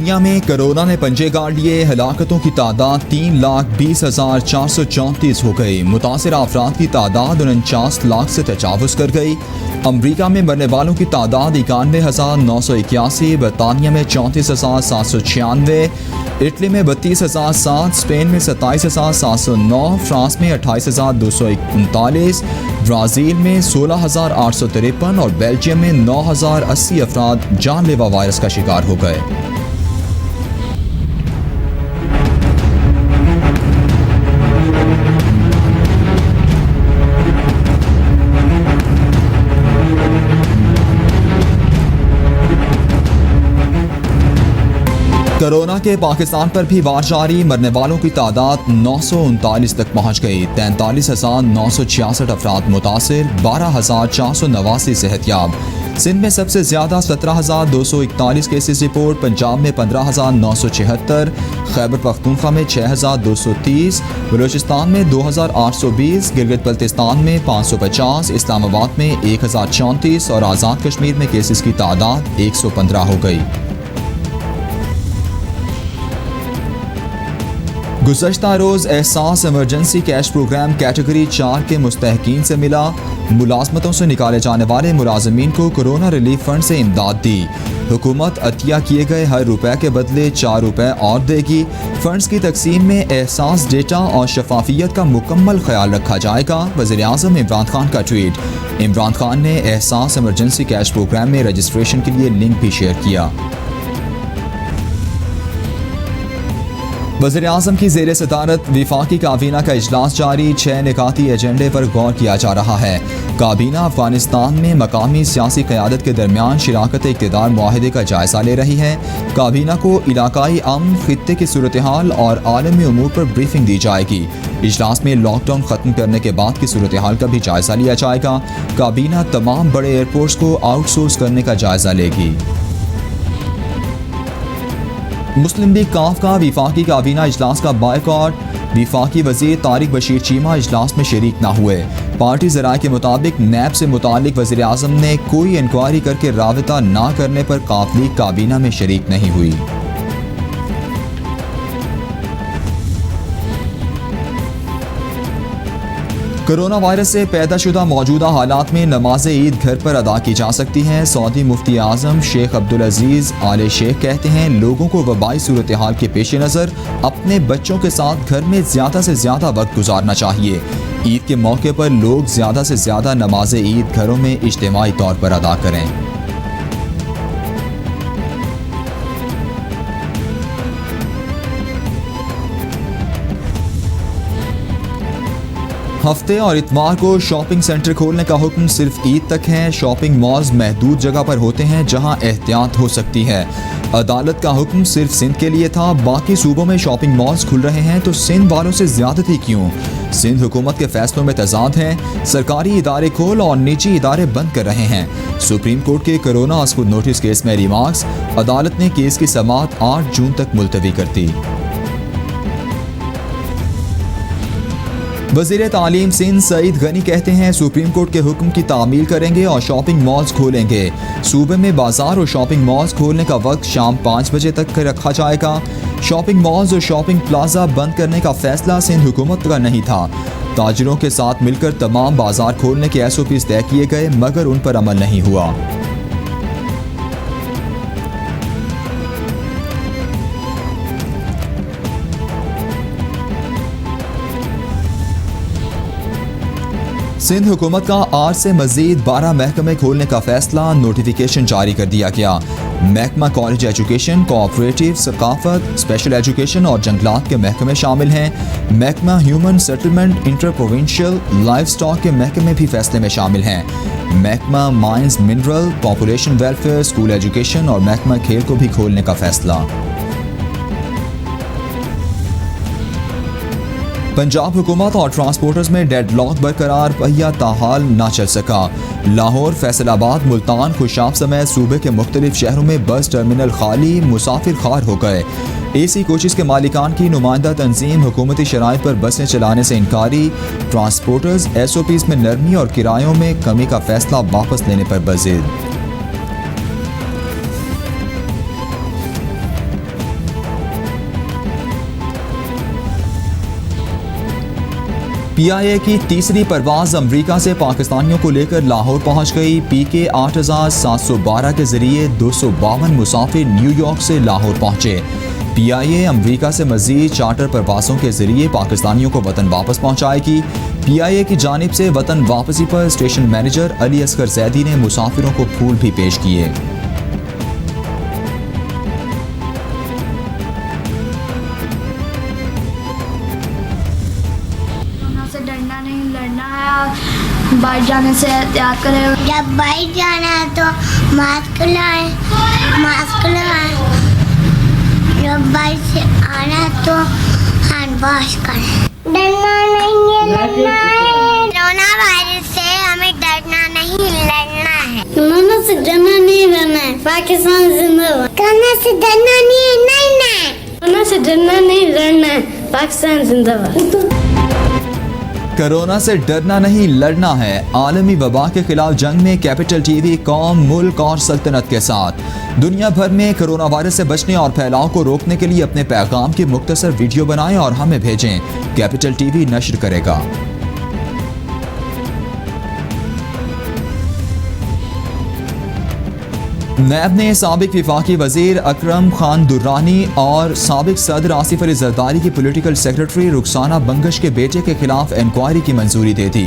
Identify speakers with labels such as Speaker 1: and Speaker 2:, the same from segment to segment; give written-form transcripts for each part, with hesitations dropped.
Speaker 1: दुनिया में कोरोना ने पंजे गाड़ लिए। हलाकतों की तादाद 3,20,434 हो गई। मुतासिर अफराद की तादाद 49 लाख से तजावुज़ कर गई। अमरीका में मरने वालों की तादाद 91,981, बरतानिया में 34,796, इटली में 32,007, स्पेन में 27,709, फ्रांस में 28,239, ब्राज़ील में 16,853 और बेल्जियम में 9,080 अफराद जानलेवा वायरस का शिकार हो गए। कोरोना के पाकिस्तान पर भी वार जारी। मरने वालों की तादाद 939 तक पहुंच गई। 43,966 अफराद मुतासिर, 12,489 सेहतयाब। सिंध में सबसे ज़्यादा 17,241 केसेस रिपोर्ट। पंजाब में 15,976, खैबर पख्तूनख्वा में 6,230, बलूचिस्तान में 2,820, गिलगित बल्तिस्तान में 550, इस्लामाबाद में 1,034 और आज़ाद कश्मीर में केसेस की तादाद 115 हो गई। गुज़श्ता रोज़ एहसास इमरजेंसी कैश प्रोग्राम कैटेगरी 4 के मुस्तहकीन से मिला। मुलाजमतों से निकाले जाने वाले मुलाजमीन को कोरोना रिलीफ फंड से इमदाद दी। हुकूमत अतिया किए गए हर रुपए के बदले 4 रुपए और देगी। फंड्स की तकसीम में एहसास डेटा और शफाफियत का मुकम्मल ख्याल रखा जाएगा। वज़ीर-ए-आज़म इमरान खान का ट्वीट। इमरान खान ने एहसास इमरजेंसी कैश प्रोग्राम में रजिस्ट्रेशन के लिए लिंक भी शेयर किया। वज़ीर-ए-आज़म की ज़ेरे सदारत विफाकी काबीना का इजलास जारी। 6 निकाती एजेंडे पर गौर किया जा रहा है। काबीना अफगानिस्तान में मकामी सियासी क़यादत के दरमियान शिराकत इक़्तिदार मुआहदे का जायज़ा ले रही है। काबीना को इलाकाई अमन, खित्ते की सूरत हाल और आलमी उमूर पर ब्रीफिंग दी जाएगी। इजलास में लॉकडाउन ख़त्म करने के बाद की सूरत हाल का भी जायज़ा लिया जाएगा। काबीना तमाम बड़े एयरपोर्ट्स को आउटसोर्स करने का जायज़ा लेगी। मुस्लिम लीग काफ का विफाकी काबीना इजलास का बायकॉट। विफाकी वज़ीर तारिक बशीर चीमा इजलास में शरीक न हुए। पार्टी ज़राए के मुताबिक नैब से मुतालिक वज़ीर-ए-आज़म ने कोई इंक्वायरी करके राबता न करने पर काफ लीग काबीना में शरीक नहीं हुई। कोरोना वायरस से पैदाशुदा मौजूदा हालात में नमाज ईद घर पर अदा की जा सकती हैं। सऊदी मुफ्ती आज़म शेख अब्दुल अजीज़ आले शेख कहते हैं, लोगों को वबाई सूरत हाल के पेश नज़र अपने बच्चों के साथ घर में ज़्यादा से ज़्यादा वक्त गुजारना चाहिए। ईद के मौके पर लोग ज़्यादा से ज़्यादा नमाज ईद घरों में इज्तिमाई तौर पर अदा करें। हफ्ते और इतवार को शॉपिंग सेंटर खोलने का हुक्म सिर्फ ईद तक है। शॉपिंग मॉल्स महदूद जगह पर होते हैं जहां एहतियात हो सकती है। अदालत का हुक्म सिर्फ सिंध के लिए था। बाकी सूबों में शॉपिंग मॉल्स खुल रहे हैं तो सिंध वालों से ज्यादती क्यों? सिंध हुकूमत के फैसलों में तजाद है। सरकारी इदारे खोल और निजी इदारे बंद कर रहे हैं। सुप्रीम कोर्ट के कोरोना अस्कुद नोटिस केस में रिमार्क्स। अदालत ने केस की समाअत 8 जून तक मुलतवी कर दी। वज़ीर तालीम सिंध सईद गनी कहते हैं, सुप्रीम कोर्ट के हुक्म की तामील करेंगे और शॉपिंग मॉल्स खोलेंगे। सूबे में बाजार और शॉपिंग मॉल्स खोलने का वक्त शाम 5 बजे तक रखा जाएगा। शॉपिंग मॉल्स और शॉपिंग प्लाजा बंद करने का फैसला सिंध हुकूमत का नहीं था। ताजिरों के साथ मिलकर तमाम बाजार खोलने के SOPs तय किए गए मगर उन पर अमल नहीं हुआ। सिंध हुकूमत का आज से मजीद 12 महकमे खोलने का फैसला। नोटिफिकेशन जारी कर दिया गया। महकमा कॉलेज एजुकेशन, कोऑपरेटिव, सकाफत, स्पेशल एजुकेशन और जंगलात के महकमे शामिल हैं। महकमा human settlement, inter provincial, livestock के महकमे भी फैसले में शामिल हैं। महकमा mines mineral, population welfare, school education और महकमा खेल को भी खोलने का फैसला। पंजाब हुकूमत और ट्रांसपोर्टर्स में डेडलॉक बरकरार। पहिया ताहाल ना चल सका। लाहौर, फैसलाबाद, मुल्तान, खुशाब समेत सूबे के मुख्तलिफ शहरों में बस टर्मिनल खाली, मुसाफिर खार हो गए। AC कोचेस के मालिकान की नुमाइंदा तंजीम हुकूमती शराइत पर बसें चलाने से इनकारी। ट्रांसपोर्टर्स SOPs में नरमी और किरायों में कमी का फैसला वापस लेने पर बज़िद। PIA की तीसरी परवाज अमरीका से पाकिस्तानियों को लेकर लाहौर पहुंच गई। PK 8712 के जरिए 252 मुसाफिर न्यूयॉर्क से लाहौर पहुंचे। PIA अमरीका से मजीद चार्टर परवासों के जरिए पाकिस्तानियों को वतन वापस पहुंचाएगी। PIA की जानिब से वतन वापसी पर स्टेशन मैनेजर अली असगर जैदी ने मुसाफिरों को फूल भी पेश किए।
Speaker 2: डरना नहीं, लड़ना है। बाहर जाने से एहतियात करें।
Speaker 3: जब बाहर जाना है तो मास्क लगाएं, मास्क लगाएं। जब बाहर से आना है तो हैंड वॉश करें। डरना नहीं है, लड़ना है। कोरोना वायरस से हमें डरना नहीं, लड़ना है।
Speaker 2: कोरोना से डरना नहीं, लड़ना है। पाकिस्तान जिंदाबाद।
Speaker 3: कोरोना से डरना नहीं, लड़ना है।
Speaker 2: कोरोना से डरना नहीं, लड़ना है। पाकिस्तान जिंदाबाद।
Speaker 1: कोरोना से डरना नहीं, लड़ना है। आलमी वबा के खिलाफ जंग में कैपिटल TV कौम, मुल्क और सल्तनत के साथ। दुनिया भर में कोरोना वायरस से बचने और फैलाव को रोकने के लिए अपने पैगाम की मुख्तसर वीडियो बनाएं और हमें भेजें। कैपिटल TV नश्र करेगा। नैब ने साबिक विफाकी वजीर अकरम खान दुर्रानी और साबिक सदर आसिफ अली जरदारी की पॉलिटिकल सेक्रेटरी रुखसाना बंगश के बेटे के खिलाफ इंक्वायरी की मंजूरी दे दी।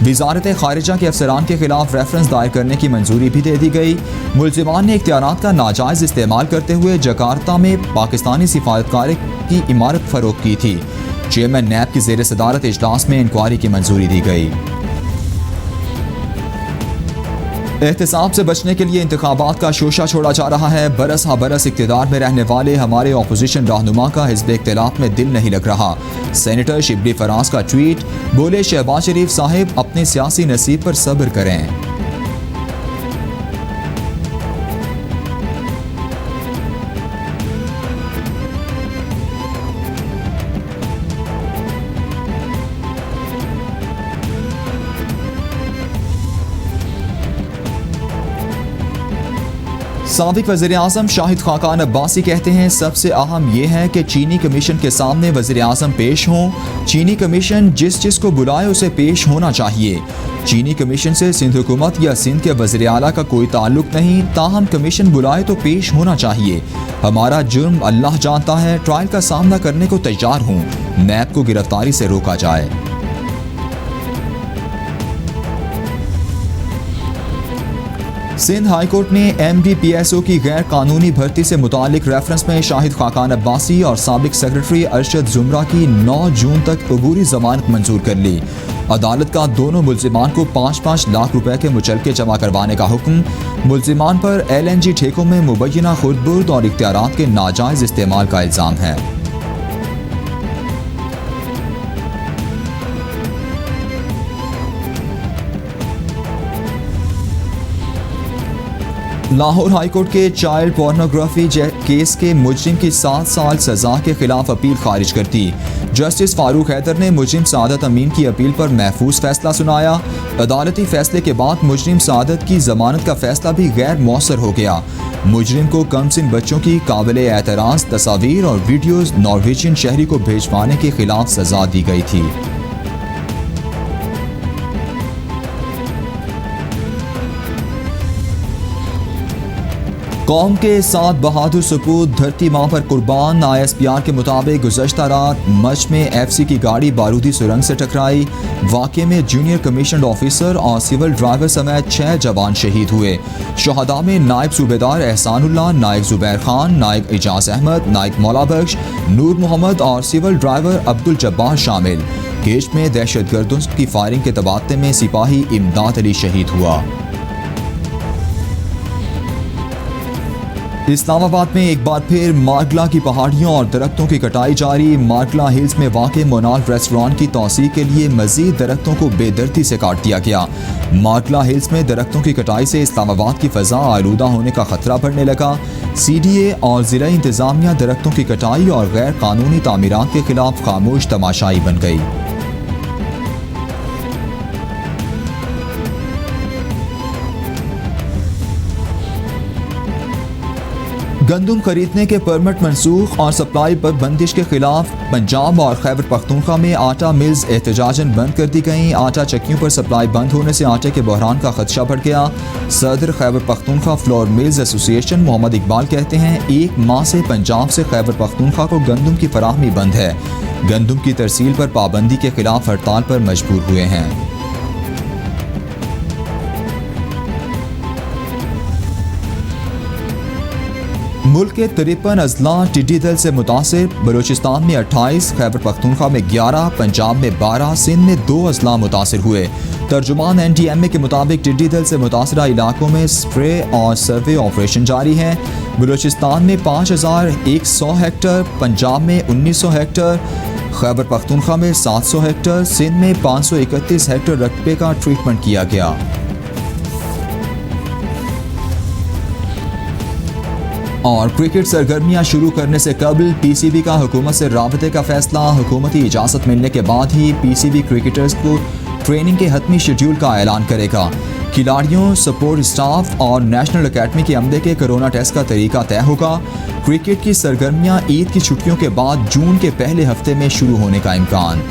Speaker 1: वजारत खारिजा के अफसरान के खिलाफ रेफरेंस दायर करने की मंजूरी भी दे दी गई। मुल्जिमान ने इख्तियारात का नाजायज इस्तेमाल करते हुए जकार्ता में पाकिस्तानी सिफारतकार की इमारत फरोख्त की थी। चेयरमैन नैब की जेर सदारत इजलास में इंक्वायरी की मंजूरी दी गई। एहतसाब से बचने के लिए इंतखाबात का शोशा छोड़ा जा रहा है। बरस हा बरस इक़्तिदार में रहने वाले हमारे अपोजिशन रहनुमा का हिज़्ब इख्तिलाफ में दिल नहीं लग रहा। सेनेटर शिबली फराज का ट्वीट, बोले शहबाज शरीफ साहिब अपने सियासी नसीब पर सब्र करें। साबिक वज़ीर आज़म शाहिद खाकान अब्बासी कहते हैं, सबसे अहम यह है कि चीनी कमीशन के सामने वज़ीर आज़म पेश हों। चीनी कमीशन जिस को बुलाए उसे पेश होना चाहिए। चीनी कमीशन से सिंध हुकूमत या सिंध के वज़ीर आला का कोई ताल्लुक नहीं, ताहम कमीशन बुलाए तो पेश होना चाहिए। हमारा जुर्म अल्लाह जानता है, ट्रायल का सामना करने को तैयार हूँ। नैब को गिरफ्तारी से रोका जाए। सिंध हाई कोर्ट ने MDPSO की गैर कानूनी भर्ती से मुतालिक रेफरेंस में शाहिद खाकान अब्बासी और साबिक सेक्रेटरी अरशद जुमरा की 9 जून तक अबूरी जमानत मंजूर कर ली। अदालत का दोनों मुल्जिमान को 5-5 लाख रुपए के मुचलके जमा करवाने का हुक्म। मुल्जिमान पर LNG ठेकों में मुबैना खुर्द-बुर्द और इख्तियारात के नाजायज इस्तेमाल का इल्ज़ाम है। लाहौर हाईकोर्ट के चाइल्ड पोर्नोग्राफी केस के मुजरिम की 7 साल सजा के खिलाफ अपील खारिज कर दी। जस्टिस फारूक हैदर ने मुजरिम सादत अमीन की अपील पर महफूज फैसला सुनाया। अदालती फैसले के बाद मुजरिम सादत की जमानत का फैसला भी गैर मौसर हो गया। मुजरिम को कमसिन बच्चों की काबिले एतराज़ तस्वीर और वीडियोज नॉर्वेजियन शहरी को भेजवाने के खिलाफ सजा दी गई थी। कौम के 7 बहादुर सपूत धरती माँ पर कुर्बान। ISPR के मुताबिक गुज़श्ता रात मच में FC की गाड़ी बारूदी सुरंग से टकराई। वाक़े में जूनियर कमीशन ऑफिसर और सिविल ड्राइवर समेत 6 जवान शहीद हुए। शहदा में नायब सूबेदार एहसानुल्लाह, नायब जुबैर खान, नायब एजाज अहमद, नायब मौला बख्श, नूर मोहम्मद और सिविल ड्राइवर अब्दुल जब्बार शामिल। केश में दहशतगर्दों की फायरिंग के तबादले में सिपाही इमदाद अली शहीद हुआ। इस्लामाबाद में एक बार फिर मार्गला की पहाड़ियों और दरख्तों की कटाई जारी। मार्गला हिल्स में वाक़े मोनाल रेस्टोरेंट की तौसीह के लिए मजीद दरख्तों को बेदर्दी से काट दिया गया। मार्गला हिल्स में दरख्तों की कटाई से इस्लामाबाद की फ़ज़ा आलूदा होने का खतरा बढ़ने लगा। CDA और ज़िला इंतज़ामिया दरख्तों की कटाई और गैर कानूनी तामीरात के खिलाफ खामोश तमाशाई बन गई। गंदम खरीदने के परमिट मनसूख और सप्लाई पर बंदिश के खिलाफ पंजाब और खैबर पख्तूनख्वा में आटा मिल्स एहतजाजन बंद कर दी गई। आटा चक्कियों पर सप्लाई बंद होने से आटे के बहरान का खदशा बढ़ गया। सदर Khyber Pakhtunkhwa flour mills association Mohammad Iqbal कहते हैं, 1 माह से पंजाब से खैबर पख्तूनख्वा को गंदम की फराहमी बंद है। गंदम की तरसील पर पाबंदी के खिलाफ हड़ताल पर मजबूर हुए हैं। मुल्क के 53 अजला टिड्डी दल से मुतासिर। बलूचिस्तान में 28, खैबर पख्तूनख्वा में 11, पंजाब में 12, सिंध में 2 अजला मुतासिर हुए। तर्जुमान NTMA के मुताबिक टिड्डी दल से मुतासरा इलाकों में स्प्रे और सर्वे ऑपरेशन जारी है। बलूचिस्तान में 5100 हेक्टर, पंजाब में 1900 हेक्टर, खैबर पख्तूनख्वा में 700 हेक्टर, सिंध में 531 हेक्टर रकबे का ट्रीटमेंट किया गया। और क्रिकेट सरगर्मियां शुरू करने से कबल PCB का हुकूमत से राबते का फैसला। हुकूमती इजाज़त मिलने के बाद ही PCB क्रिकेटर्स को ट्रेनिंग के हतमी शेड्यूल का ऐलान करेगा। खिलाड़ियों, सपोर्ट स्टाफ और नेशनल अकेडमी के अमले के कोरोना टेस्ट का तरीका तय होगा। क्रिकेट की सरगर्मियां ईद की छुट्टियों के बाद जून के पहले हफ्ते में शुरू होने का इम्कान।